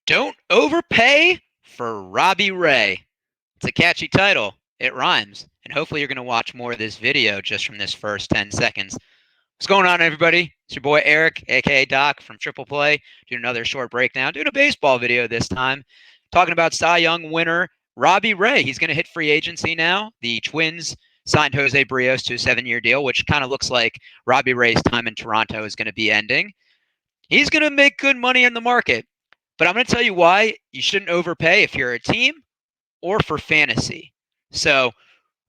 Don't overpay for Robbie Ray. It's a catchy title. It rhymes. And hopefully you're going to watch more of this video just from this first 10 seconds. What's going on, everybody? It's your boy Eric, aka Doc from Triple Play, doing another short breakdown, doing a baseball video this time, talking about Cy Young winner Robbie Ray. He's going to hit free agency now. The Twins signed Jose Brios to a 7-year deal, which kind of looks like Robbie Ray's time in Toronto is going to be ending. He's going to make good money in the market. But I'm going to tell you why you shouldn't overpay if you're a team or for fantasy. So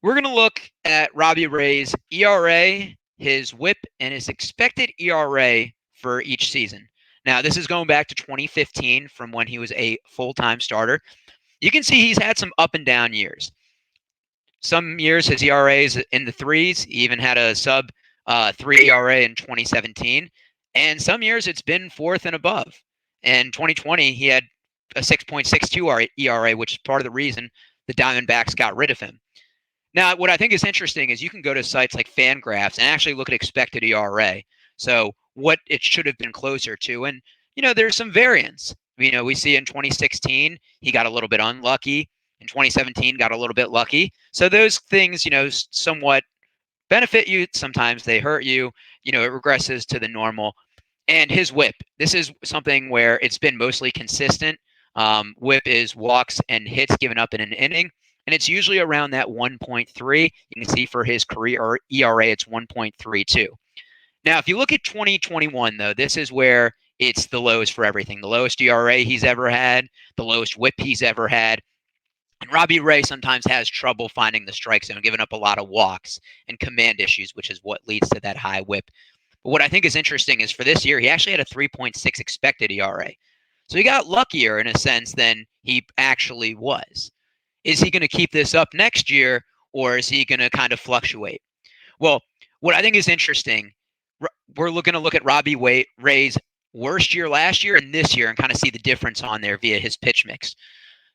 we're going to look at Robbie Ray's ERA, his WHIP, and his expected ERA for each season. Now, this is going back to 2015 from when he was a full-time starter. You can see he's had some up and down years. Some years his ERA is in the threes. He even had a sub 3 ERA in 2017. And some years it's been fourth and above. In 2020, he had a 6.62 ERA, which is part of the reason the Diamondbacks got rid of him. Now, what I think is interesting is you can go to sites like Fangraphs and actually look at expected ERA. So what it should have been closer to. And, there's some variance. We see in 2016, he got a little bit unlucky. In 2017, got a little bit lucky. So those things, somewhat benefit you. Sometimes they hurt you. It regresses to the normal. And his WHIP, this is something where it's been mostly consistent. WHIP is walks and hits given up in an inning, and it's usually around that 1.3. You can see for his career ERA, it's 1.32. Now, if you look at 2021, though, this is where it's the lowest for everything. The lowest ERA he's ever had, the lowest WHIP he's ever had. And Robbie Ray sometimes has trouble finding the strike zone, giving up a lot of walks and command issues, which is what leads to that high WHIP. But what I think is interesting is for this year, he actually had a 3.6 expected ERA. So he got luckier in a sense than he actually was. Is he going to keep this up next year, or is he going to kind of fluctuate? Well, what I think is interesting, we're going to look at Robbie Ray's worst year last year and this year and kind of see the difference on there via his pitch mix.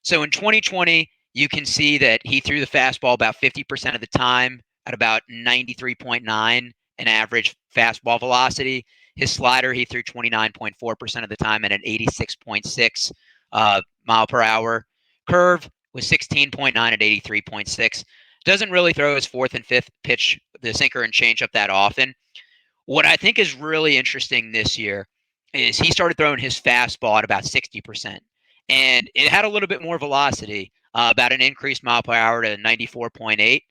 So in 2020, you can see that he threw the fastball about 50% of the time at about 93.9 an average fastball velocity. His slider, he threw 29.4% of the time at an 86.6 mile per hour. Curve was 16.9 at 83.6. Doesn't really throw his fourth and fifth pitch, the sinker and changeup, that often. What I think is really interesting this year is he started throwing his fastball at about 60%. And it had a little bit more velocity, about an increased mile per hour to 94.8.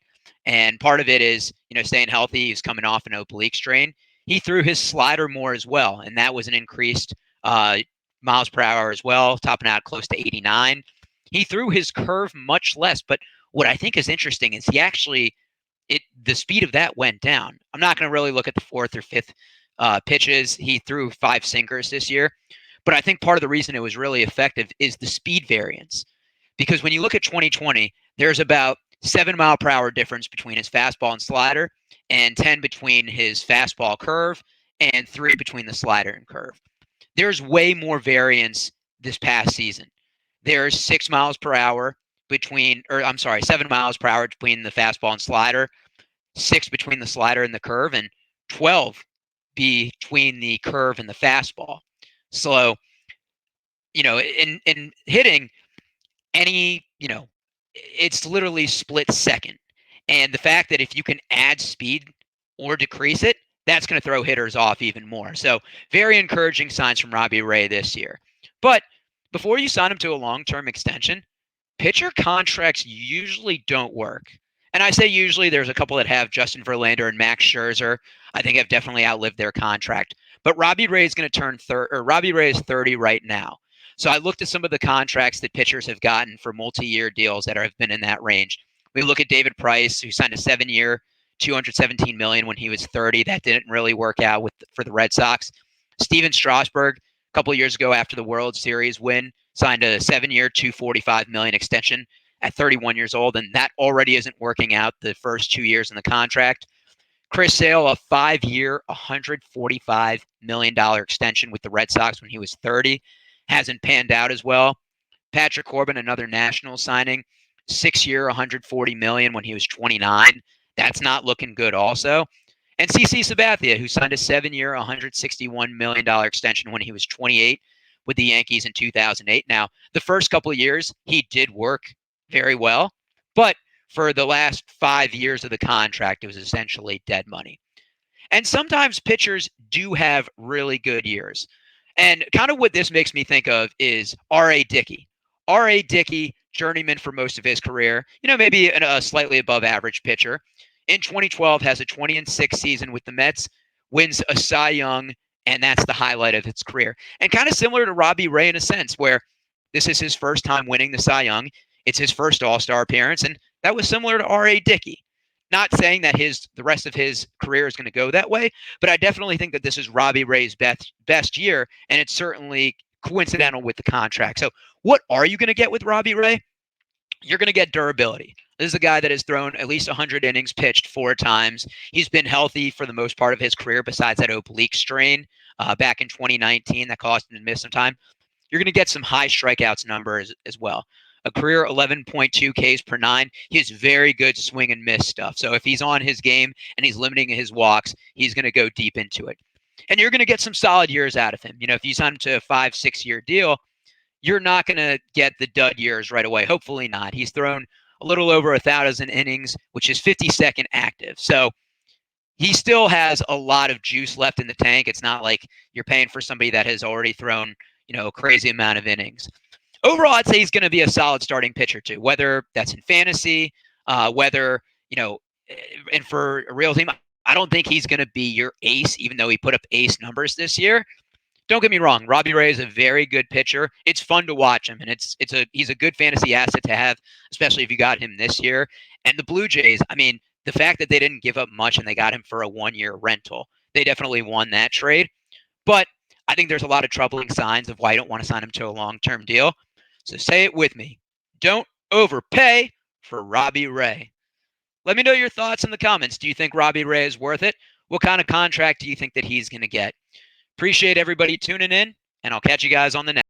And part of it is, staying healthy. He's coming off an oblique strain. He threw his slider more as well, and that was an increased miles per hour as well, topping out close to 89. He threw his curve much less, but what I think is interesting is the speed of that went down. I'm not going to really look at the fourth or fifth pitches. He threw 5 sinkers this year, but I think part of the reason it was really effective is the speed variance. Because when you look at 2020, there's about 7 mile per hour difference between his fastball and slider, and 10 between his fastball curve, and 3 between the slider and curve. There's way more variance this past season. There's 6 miles per hour 7 miles per hour between the fastball and slider, 6 between the slider and the curve, and 12 between the curve and the fastball. So, in hitting, it's literally split second. And the fact that if you can add speed or decrease it, that's going to throw hitters off even more. So very encouraging signs from Robbie Ray this year. But before you sign him to a long-term extension, pitcher contracts usually don't work. And I say usually, there's a couple that have. Justin Verlander and Max Scherzer, I think, have definitely outlived their contract. But Robbie Ray is going to turn 30, or Robbie Ray is 30 right now. So I looked at some of the contracts that pitchers have gotten for multi-year deals that have been in that range. We look at David Price, who signed a 7-year, $217 million when he was 30. That didn't really work out for the Red Sox. Steven Strasburg, a couple of years ago after the World Series win, signed a 7-year, $245 million extension at 31 years old, and that already isn't working out the first 2 years in the contract. Chris Sale, a 5-year, $145 million extension with the Red Sox when he was 30. Hasn't panned out as well. Patrick Corbin, another national signing, 6-year, $140 million when he was 29. That's not looking good also. And CC Sabathia, who signed a 7-year, $161 million extension when he was 28 with the Yankees in 2008. Now, the first couple of years, he did work very well, but for the last 5 years of the contract, it was essentially dead money. And sometimes pitchers do have really good years. And kind of what this makes me think of is R.A. Dickey. R.A. Dickey, journeyman for most of his career, maybe a slightly above average pitcher. In 2012, has a 20-6 season with the Mets, wins a Cy Young, and that's the highlight of his career. And kind of similar to Robbie Ray in a sense, where this is his first time winning the Cy Young. It's his first All-Star appearance, and that was similar to R.A. Dickey. Not saying that the rest of his career is going to go that way, but I definitely think that this is Robbie Ray's best year, and it's certainly coincidental with the contract. So what are you going to get with Robbie Ray? You're going to get durability. This is a guy that has thrown at least 100 innings pitched 4 times. He's been healthy for the most part of his career besides that oblique strain back in 2019 that caused him to miss some time. You're going to get some high strikeouts numbers as well. A career 11.2 Ks per nine. He has very good swing and miss stuff. So if he's on his game and he's limiting his walks, he's going to go deep into it. And you're going to get some solid years out of him. If you sign him to a 5-6 year deal, you're not going to get the dud years right away. Hopefully not. He's thrown a little over 1,000 innings, which is 52nd active. So he still has a lot of juice left in the tank. It's not like you're paying for somebody that has already thrown, a crazy amount of innings. Overall, I'd say he's going to be a solid starting pitcher too, whether that's in fantasy, whether, and for a real team, I don't think he's going to be your ace, even though he put up ace numbers this year. Don't get me wrong. Robbie Ray is a very good pitcher. It's fun to watch him, and he's a good fantasy asset to have, especially if you got him this year. And the Blue Jays, the fact that they didn't give up much and they got him for a 1-year rental, they definitely won that trade. But I think there's a lot of troubling signs of why you don't want to sign him to a long-term deal. So say it with me. Don't overpay for Robbie Ray. Let me know your thoughts in the comments. Do you think Robbie Ray is worth it? What kind of contract do you think that he's going to get? Appreciate everybody tuning in, and I'll catch you guys on the next.